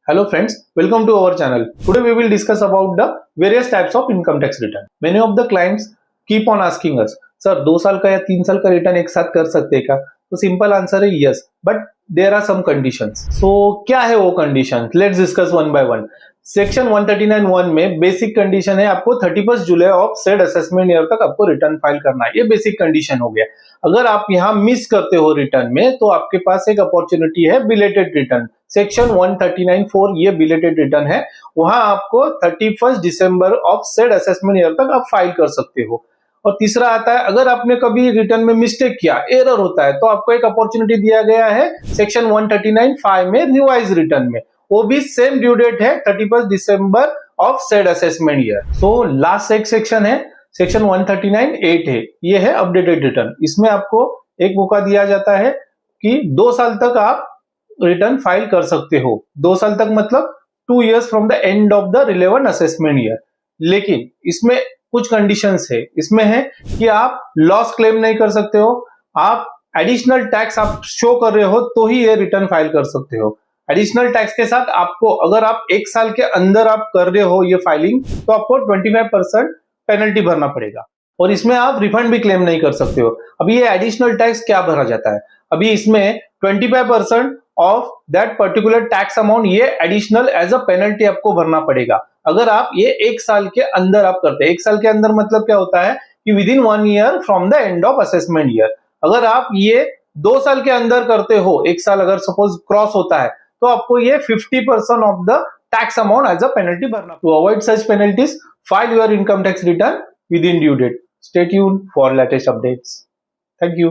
Hello friends, welcome to our channel. Today we will discuss about the various types of income tax return. Many of the clients keep on asking us, sir 2 साल का या 3 साल का return एक साथ कर सकते हैं क्या? तो सिंपल आंसर है yes, but there are some conditions. So क्या है वो condition? Let's discuss one by one. Section 139(1) में बेसिक कंडीशन है आपको 31 July of said assessment year तक आपको रिटर्न फाइल करना है. ये बेसिक कंडीशन हो गया. अगर आप यहाँ मिस करते हो रिटर्न में तो आपके पास एक अपॉर्चुनिटी है बिलेटेड रिटर्न. सेक्शन 139(4) ये बिलेटेड रिटर्न है. वहां आपको 31 December of said assessment year तक आप फाइल कर सकते हो. और तीसरा आता है, अगर आपने कभी रिटर्न में मिस्टेक किया, एरर होता है, तो आपको एक अपॉर्चुनिटी दिया गया है सेक्शन 139(5) में रिवाइज रिटर्न में. वो भी सेम ड्यू डेट है 31 December of said assessment year. तो लास्ट एक सेक्शन है, सेक्शन 139(8) है, ये है अपडेटेड रिटर्न. इसमें आपको एक मौका दिया जाता है कि 2 साल तक आप रिटर्न फाइल कर सकते हो. 2 साल तक मतलब 2 years from the end of the relevant assessment year. लेकिन इसमें कुछ कंडीशंस है. इसमें है कि आप लॉस क्लेम नहीं कर सकते हो, आप एडिशनल टैक्स आप शो कर रहे हो तो ही ये रिटर्न फाइल कर सकते हो. एडिशनल टैक्स के साथ आपको, अगर आप 1 साल के अंदर आप कर रहे हो ये फाइलिंग, तो आपको 25% पेनल्टी भरना पड़ेगा. और इसमें आप रिफंड भी क्लेम नहीं कर सकते हो. अभी ये एडिशनल टैक्स क्या भरा जाता है? अभी इसमें 25% of that particular tax amount ये एडिशनल एज अ पेनल्टी आपको भरना पड़ेगा. अगर आप ये 1 साल के अंदर आप करते हैं. 1 साल के अंदर मतलब क्या होता है कि with in 1 year from the end of assessment year. अगर आप ये 2 साल के अंदर करते हो, 1 साल अगर सपोज क्रॉस होता है, तो आपको ये 50% of the tax amount as a penalty भरना. To avoid such penalties, file your income tax return within due date. Stay tuned for latest updates. Thank you.